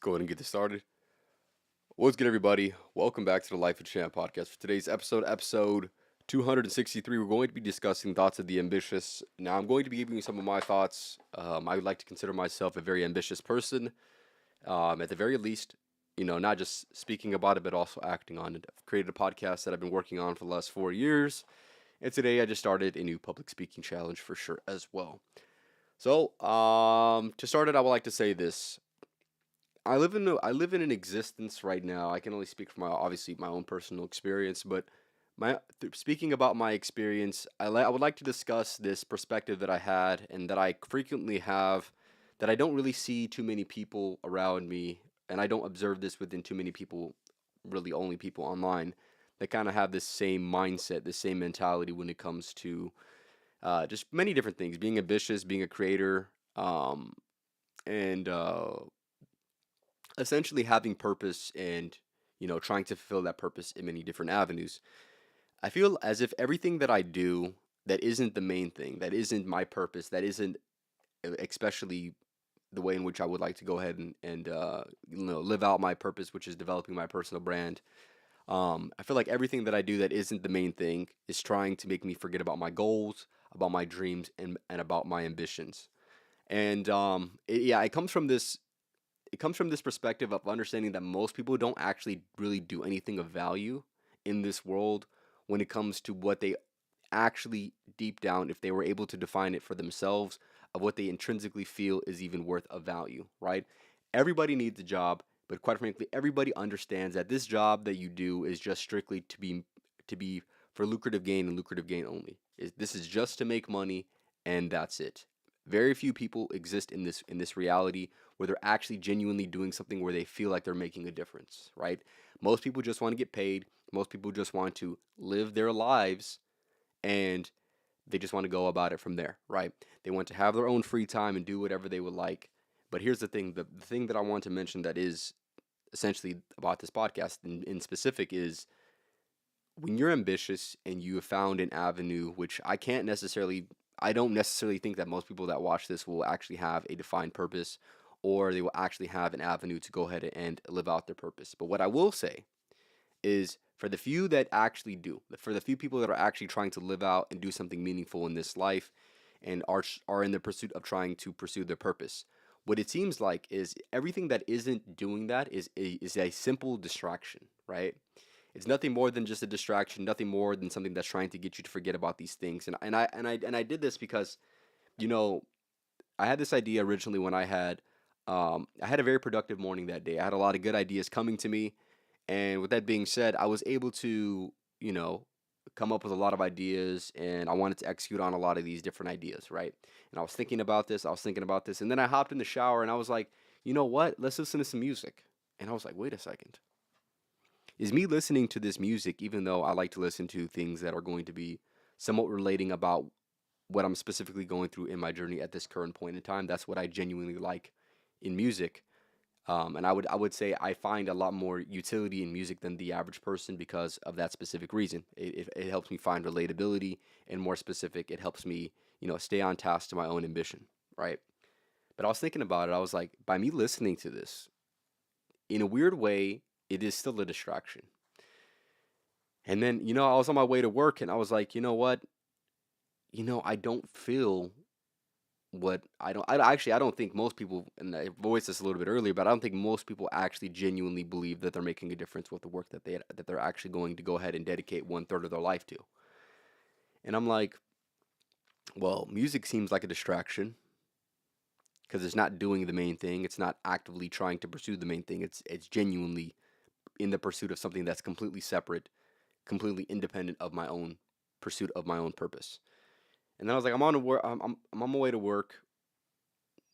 go ahead and get this started. What's good, everybody? Welcome back to the Life of Champ podcast. For today's episode 263, we're going to be discussing thoughts of the ambitious. Now, I'm going to be giving you some of my thoughts. I would like to consider myself a very ambitious person, at the very least. Not just speaking about it, but also acting on it. I've created a podcast that I've been working on for the last 4 years, and today I just started a new public speaking challenge for sure as well. So, to start it, I would like to say this. I live in an existence right now. I can only speak from obviously my own personal experience, but speaking about my experience, I would like to discuss this perspective that I had and that I frequently have, that I don't really see too many people around me, and I don't observe this within too many people, really only people online that kind of have this same mindset, this same mentality when it comes to just many different things, being ambitious, being a creator, and essentially having purpose and trying to fulfill that purpose in many different avenues. I feel as if everything that I do that isn't the main thing, that isn't my purpose, that isn't especially the way in which I would like to go ahead and live out my purpose, which is developing my personal brand. I feel like everything that I do that isn't the main thing is trying to make me forget about my goals, about my dreams, and about my ambitions. And yeah, it comes from this perspective of understanding that most people don't actually really do anything of value in this world when it comes to what they actually deep down, if they were able to define it for themselves, of what they intrinsically feel is even worth of value, right? Everybody needs a job, but quite frankly, everybody understands that this job that you do is just strictly to be for lucrative gain and lucrative gain only. This is just to make money, and that's it. Very few people exist in this reality where they're actually genuinely doing something where they feel like they're making a difference, right? Most people just want to get paid. Most people just want to live their lives, and they just want to go about it from there, right? They want to have their own free time and do whatever they would like. But here's the thing, the thing that I want to mention that is essentially about this podcast in specific is when you're ambitious and you have found an avenue, which I don't necessarily think that most people that watch this will actually have a defined purpose, or they will actually have an avenue to go ahead and live out their purpose. But what I will say is, for the few that actually do, for the few people that are actually trying to live out and do something meaningful in this life and are in the pursuit of trying to pursue their purpose, what it seems like is everything that isn't doing that is a simple distraction, right? It's nothing more than just a distraction, nothing more than something that's trying to get you to forget about these things. And I did this because, you know, I had this idea originally when I had a very productive morning that day. I had a lot of good ideas coming to me, and with that being said, I was able to, come up with a lot of ideas, and I wanted to execute on a lot of these different ideas, right? And I was thinking about this, and then I hopped in the shower and I was like, you know what? Let's listen to some music. And I was like, wait a second. Is me listening to this music, even though I like to listen to things that are going to be somewhat relating about what I'm specifically going through in my journey at this current point in time, that's what I genuinely like in music. And I would say I find a lot more utility in music than the average person because of that specific reason. It helps me find relatability, and more specific, it helps me, stay on task to my own ambition, right? But I was thinking about it. I was like, by me listening to this, in a weird way, it is still a distraction. And then, I was on my way to work and I was like, you know what? I don't feel what I don't think most people, and I voiced this a little bit earlier, but I don't think most people actually genuinely believe that they're making a difference with the work that they're actually going to go ahead and dedicate 1/3 of their life to. And I'm like, well, music seems like a distraction because it's not doing the main thing. It's not actively trying to pursue the main thing. It's genuinely in the pursuit of something that's completely separate, completely independent of my own pursuit of my own purpose. And then I was like, I'm on my way to work.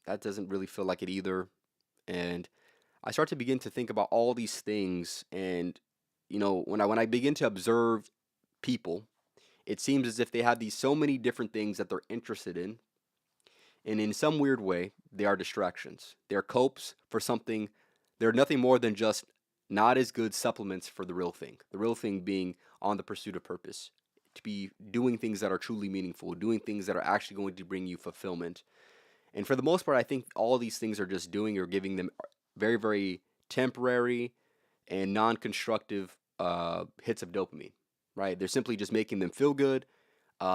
That doesn't really feel like it either. And I start to begin to think about all these things, and when I begin to observe people, it seems as if they have these so many different things that they're interested in, and in some weird way, they are distractions. They're copes for something. They're nothing more than just not as good supplements for the real thing. The real thing being on the pursuit of purpose, to be doing things that are truly meaningful, doing things that are actually going to bring you fulfillment. And for the most part, I think all these things are just doing or giving them. very, very temporary and non-constructive hits of dopamine, right? They're simply just making them feel good.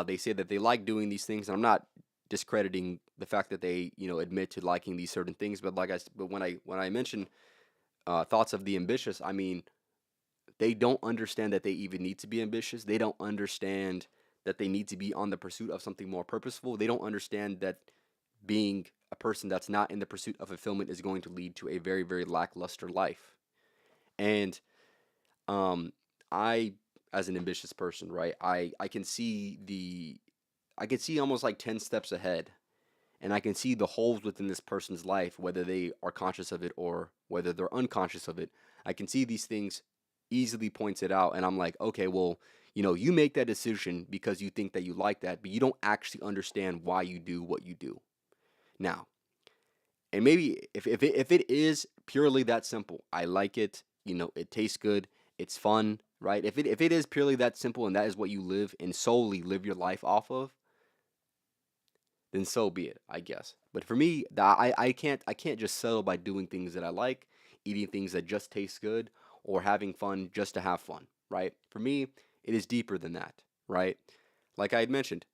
They say that they like doing these things, and I'm not discrediting the fact that they, admit to liking these certain things. But but when I mention thoughts of the ambitious, I mean they don't understand that they even need to be ambitious. They don't understand that they need to be on the pursuit of something more purposeful. They don't understand that being a person that's not in the pursuit of fulfillment is going to lead to a very, very lackluster life. And um, I, as an ambitious person, right, I can see almost like 10 steps ahead, and I can see the holes within this person's life, whether they are conscious of it or whether they're unconscious of it. I can see these things easily pointed out, and I'm like, okay, well, you make that decision because you think that you like that, but you don't actually understand why you do what you do. Now, and maybe if it is purely that simple, I like it, it tastes good, it's fun, right? If it is purely that simple and that is what you live and solely live your life off of, then so be it, I guess. But for me, I can't just settle by doing things that I like, eating things that just taste good, or having fun just to have fun, right? For me, it is deeper than that, right? Like I had mentioned,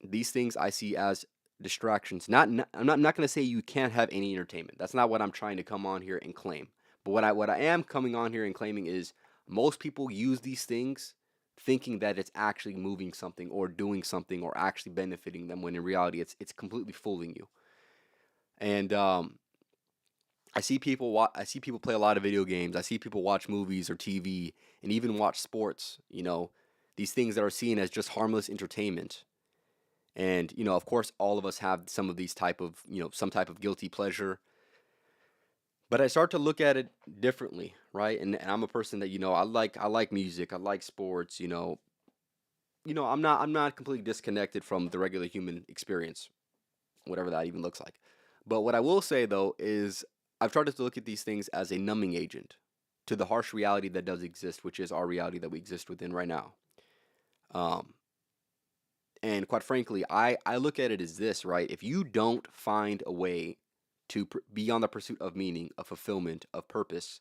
these things I see as distractions. I'm not going to say you can't have any entertainment. That's not what I'm trying to come on here and claim. But what I am coming on here and claiming is most people use these things thinking that it's actually moving something or doing something or actually benefiting them when in reality it's completely fooling you. And I see people play a lot of video games. I see people watch movies or TV and even watch sports, these things that are seen as just harmless entertainment. And of course all of us have some of these type of, some type of guilty pleasure. But I start to look at it differently, right? And I'm a person that, I like music, I like sports, I'm not completely disconnected from the regular human experience, whatever that even looks like. But what I will say though is I've started to look at these things as a numbing agent to the harsh reality that does exist, which is our reality that we exist within right now. Um, and quite frankly, I look at it as this, right? If you don't find a way to be on the pursuit of meaning, of fulfillment, of purpose,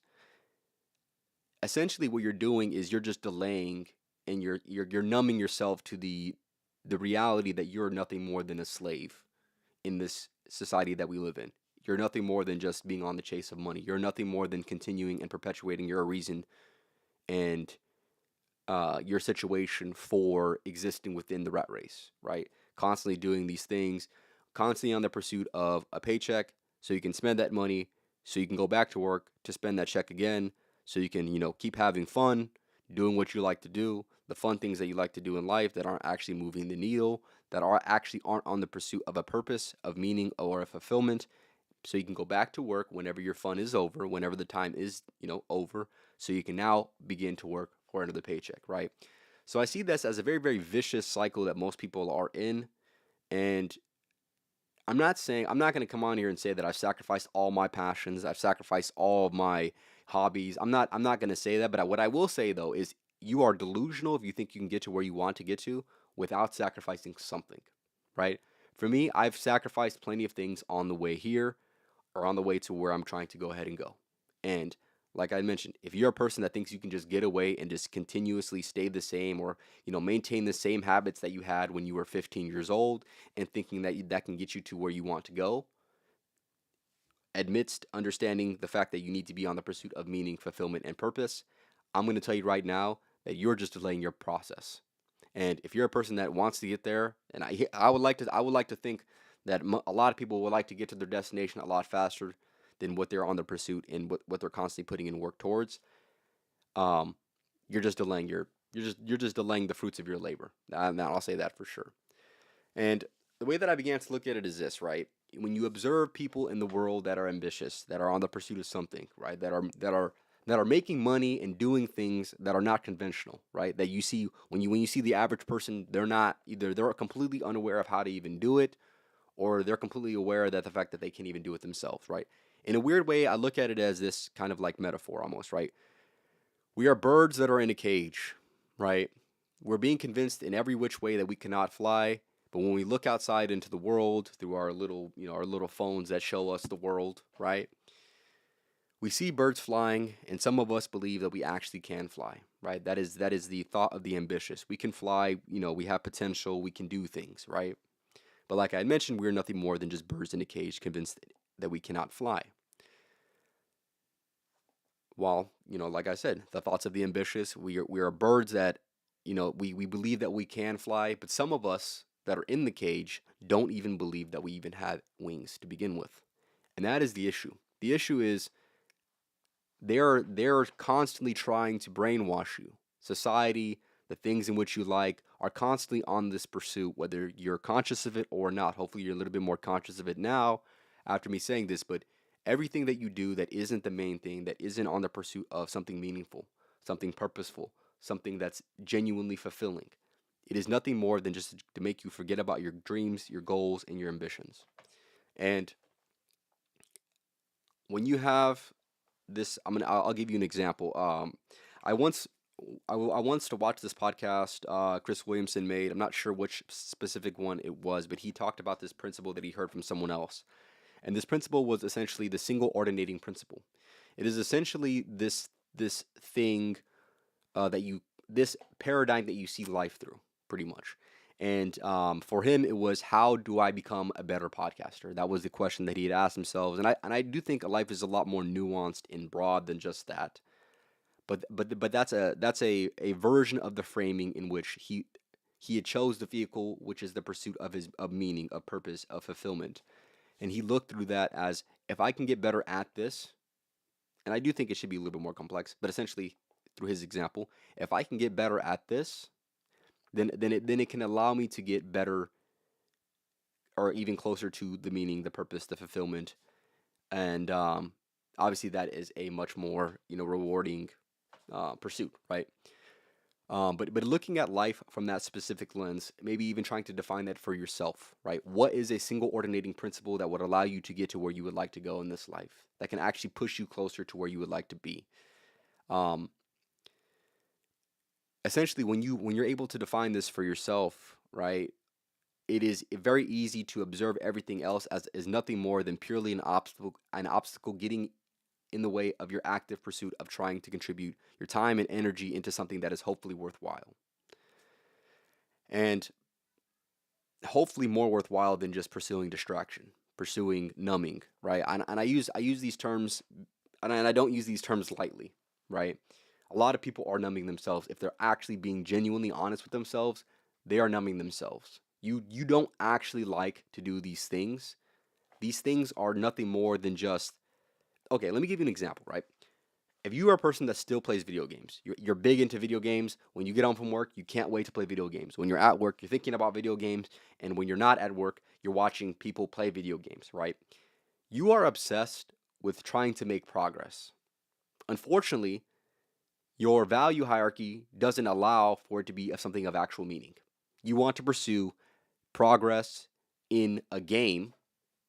essentially what you're doing is you're just delaying and you're numbing yourself to the reality that you're nothing more than a slave in this society that we live in. You're nothing more than just being on the chase of money. You're nothing more than continuing and perpetuating your reason and your situation for existing within the rat race, right? Constantly doing these things, constantly on the pursuit of a paycheck so you can spend that money, so you can go back to work to spend that check again, so you can, keep having fun, doing what you like to do, the fun things that you like to do in life that aren't actually moving the needle, that aren't on the pursuit of a purpose, of meaning, or a fulfillment, so you can go back to work whenever your fun is over, whenever the time is, over, so you can now begin to work for another paycheck, right? So I see this as a very, very vicious cycle that most people are in. And I'm not going to come on here and say that I've sacrificed all my passions, I've sacrificed all of my hobbies. I'm not going to say that, but what I will say though is you are delusional if you think you can get to where you want to get to without sacrificing something, right? For me, I've sacrificed plenty of things on the way here or on the way to where I'm trying to go ahead and go. And like I mentioned, if you're a person that thinks you can just get away and just continuously stay the same or, maintain the same habits that you had when you were 15 years old and thinking that that can get you to where you want to go, amidst understanding the fact that you need to be on the pursuit of meaning, fulfillment, and purpose, I'm going to tell you right now that you're just delaying your process. And if you're a person that wants to get there, and I would like to think that a lot of people would like to get to their destination a lot faster than what they're on the pursuit and what they're constantly putting in work towards. Um, you're just delaying you're just delaying the fruits of your labor. I'll say that for sure. And the way that I began to look at it is this, right? When you observe people in the world that are ambitious, that are on the pursuit of something, right? That are making money and doing things that are not conventional, right? That you see when you see the average person, they're completely unaware of how to even do it, or they're completely aware that the fact that they can't even do it themselves, right? In a weird way, I look at it as this kind of like metaphor almost, right? We are birds that are in a cage, right? We're being convinced in every which way that we cannot fly, but when we look outside into the world through our little phones that show us the world, right? We see birds flying, and some of us believe that we actually can fly, right? That is the thought of the ambitious. We can fly, we have potential, we can do things, right? But like I had mentioned, we're nothing more than just birds in a cage convinced that we cannot fly. While, like I said, the thoughts of the ambitious, we are birds that, we believe that we can fly, but some of us that are in the cage don't even believe that we even have wings to begin with. And that is the issue. The issue is they're constantly trying to brainwash you. Society, the things in which you like, are constantly on this pursuit, whether you're conscious of it or not. Hopefully, you're a little bit more conscious of it now after me saying this, but everything that you do that isn't the main thing, that isn't on the pursuit of something meaningful, something purposeful, something that's genuinely fulfilling, it is nothing more than just to make you forget about your dreams, your goals, and your ambitions. And when you have this, I'll give you an example. I once I once to watch this podcast Chris Williamson made. I'm not sure which specific one it was, but he talked about this principle that he heard from someone else. And this principle was essentially the single ordinating principle. It is essentially this thing that you this paradigm that you see life through, pretty much. And for him, it was, how do I become a better podcaster? That was the question that he had asked himself. And I do think life is a lot more nuanced and broad than just that. But that's a version of the framing in which he had chose the vehicle, which is the pursuit of his of meaning, of purpose, of fulfillment. And he looked through that as, if I can get better at this, and I do think it should be a little bit more complex, but essentially through his example, if I can get better at this, then it can allow me to get better, or even closer to the meaning, the purpose, the fulfillment, and obviously that is a much more rewarding pursuit, right? But looking at life from that specific lens, maybe even trying to define that for yourself, right? What is a single ordinating principle that would allow you to get to where you would like to go in this life, that can actually push you closer to where you would like to be? Um, Essentially, when you're able to define this for yourself, right? It is very easy to observe everything else as nothing more than purely an obstacle getting in the way of your active pursuit of trying to contribute your time and energy into something that is hopefully worthwhile. And hopefully more worthwhile than just pursuing distraction, pursuing numbing, right? And I use these terms, and I don't use these terms lightly, right? A lot of people are numbing themselves. If they're actually being genuinely honest with themselves, they are numbing themselves. You don't actually like to do these things. These things are nothing more than just, okay, let me give you an example, right? If you are a person that still plays video games, you're big into video games. When you get home from work, you can't wait to play video games. When you're at work, you're thinking about video games. And when you're not at work, you're watching people play video games, right? You are obsessed with trying to make progress. Unfortunately, your value hierarchy doesn't allow for it to be something of actual meaning. You want to pursue progress in a game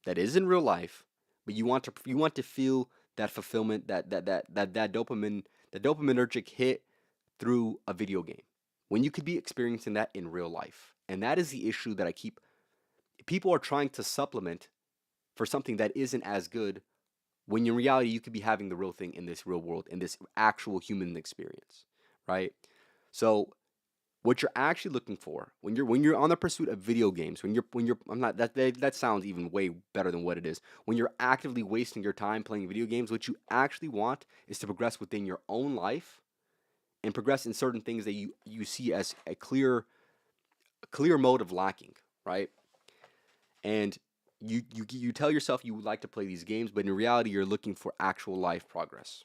that is in real life, but you want to feel that fulfillment, that dopamine, the dopaminergic hit through a video game, when you could be experiencing that in real life. And that is the issue that I keep. People are trying to supplement for something that isn't as good, when in reality you could be having the real thing in this real world, in this actual human experience, right? So what you're actually looking for when you're on the pursuit of video games, when you're I'm not that sounds even way better than what it is. When you're actively wasting your time playing video games, what you actually want is to progress within your own life, and progress in certain things that you see as a clear mode of lacking, right? And you tell yourself you would like to play these games, but in reality you're looking for actual life progress,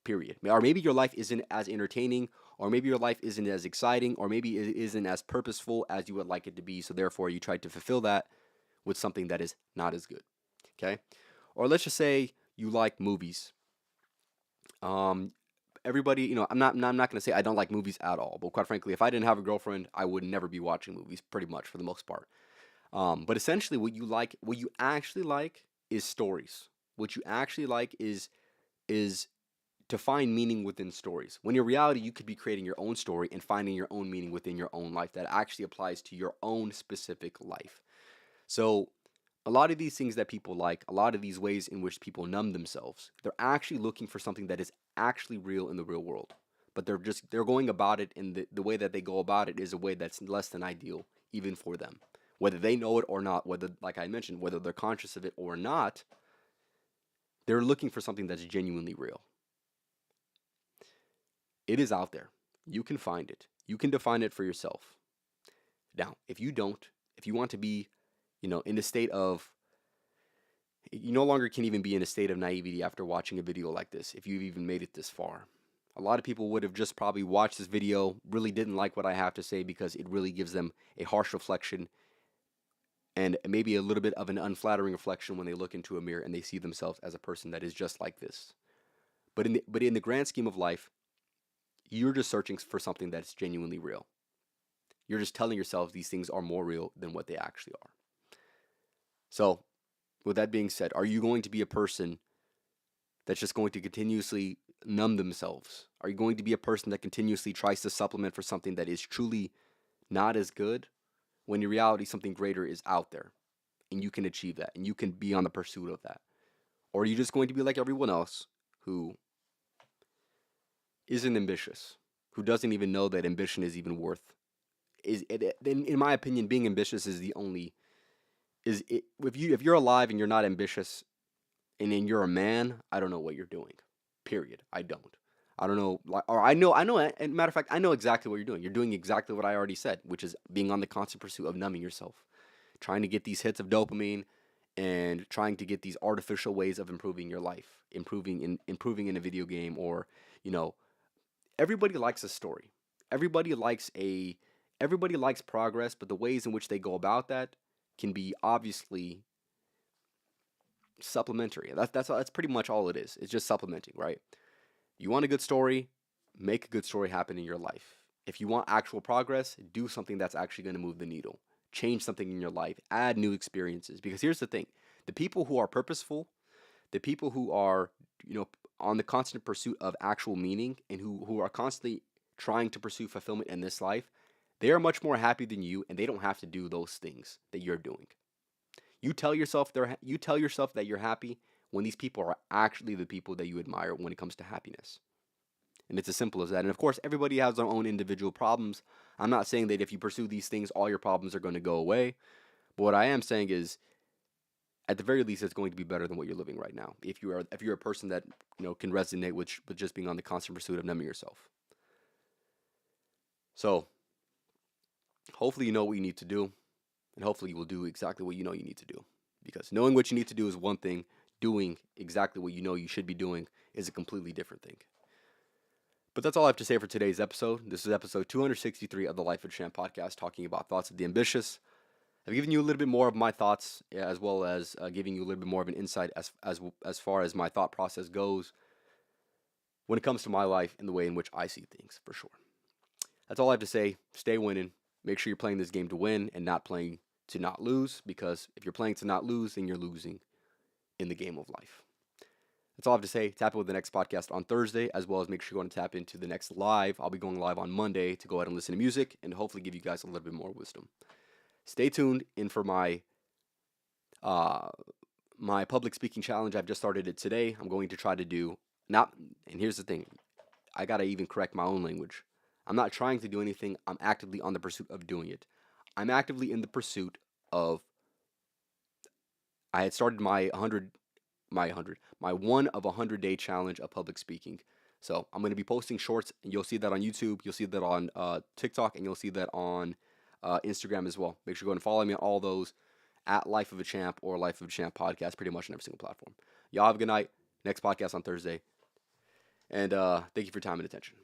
period. Or maybe your life isn't as entertaining, or maybe your life isn't as exciting, or maybe it isn't as purposeful as you would like it to be. So therefore, you try to fulfill that with something that is not as good. Okay? Or let's just say you like movies. Um, Everybody, I'm not going to say I don't like movies at all, but quite frankly, if I didn't have a girlfriend, I would never be watching movies, pretty much for the most part. But essentially, what you actually like is stories. What you actually like is to find meaning within stories. When in reality, you could be creating your own story and finding your own meaning within your own life that actually applies to your own specific life. So A lot of these things that people like, a lot of these ways in which people numb themselves, they're actually looking for something that is actually real in the real world. But they're going about it, and the way that they go about it is a way that's less than ideal, even for them. Whether they know it or not, whether, like I mentioned, whether they're conscious of it or not, they're looking for something that's genuinely real. It is out there. You can find it. You can define it for yourself. Now, if you don't, if you want to be, in a state of, you no longer can even be in a state of naivety after watching a video like this, if you've even made it this far. A lot of people would have just probably watched this video, really didn't like what I have to say because it really gives them a harsh reflection and maybe a little bit of an unflattering reflection when they look into a mirror and they see themselves as a person that is just like this. But in the grand scheme of life, you're just searching for something that's genuinely real. You're just telling yourselves these things are more real than what they actually are. So, with that being said, are you going to be a person that's just going to continuously numb themselves? Are you going to be a person that continuously tries to supplement for something that is truly not as good, when in reality something greater is out there and you can achieve that and you can be on the pursuit of that? Or are you just going to be like everyone else who isn't ambitious, who doesn't even know that ambition is even worth, in my opinion, being ambitious is the only, if you're alive and you're not ambitious, and then you're a man, I don't know what you're doing. Period. I don't. I don't know, or I know. And matter of fact, I know exactly what you're doing. You're doing exactly what I already said, which is being on the constant pursuit of numbing yourself, trying to get these hits of dopamine, and trying to get these artificial ways of improving your life, improving in a video game, or you know, everybody likes a story. Everybody likes a everybody likes progress, but the ways in which they go about that can be obviously supplementary. That's pretty much all it is. It's just supplementing, right? You want a good story, make a good story happen in your life. If you want actual progress, do something that's actually going to move the needle. Change something in your life, add new experiences. Because here's the thing, the people who are purposeful, the people who are, on the constant pursuit of actual meaning and who are constantly trying to pursue fulfillment in this life, they are much more happy than you, and they don't have to do those things that you're doing. You tell yourself that you're happy when these people are actually the people that you admire when it comes to happiness. And it's as simple as that. And of course, everybody has their own individual problems. I'm not saying that if you pursue these things, all your problems are going to go away. But what I am saying is, at the very least, it's going to be better than what you're living right now. If you're a person that can resonate with just being on the constant pursuit of numbing yourself. So hopefully you know what you need to do, and hopefully you will do exactly what you know you need to do. Because knowing what you need to do is one thing, doing exactly what you know you should be doing is a completely different thing. But that's all I have to say for today's episode. This is episode 263 of the Life of Champ podcast, talking about thoughts of the ambitious. I've given you a little bit more of my thoughts, as well as giving you a little bit more of an insight as far as my thought process goes when it comes to my life and the way in which I see things, for sure. That's all I have to say. Stay winning. Make sure you're playing this game to win and not playing to not lose, because if you're playing to not lose, then you're losing in the game of life. That's all I have to say. Tap in with the next podcast on Thursday, as well as make sure you go and tap into the next live. I'll be going live on Monday to go ahead and listen to music and hopefully give you guys a little bit more wisdom. Stay tuned in for my my public speaking challenge. I've just started it today. I'm going to try to do and here's the thing, I gotta even correct my own language. I'm not trying to do anything. I'm actively on the pursuit of doing it. I'm actively in the pursuit of. I had started my 1 of 100-day challenge of public speaking. So I'm going to be posting shorts, and you'll see that on YouTube, you'll see that on TikTok, and you'll see that on Instagram as well. Make sure you go and follow me on all those at Life of a Champ or Life of a Champ podcast, pretty much on every single platform. Y'all have a good night. Next podcast on Thursday. And thank you for your time and attention.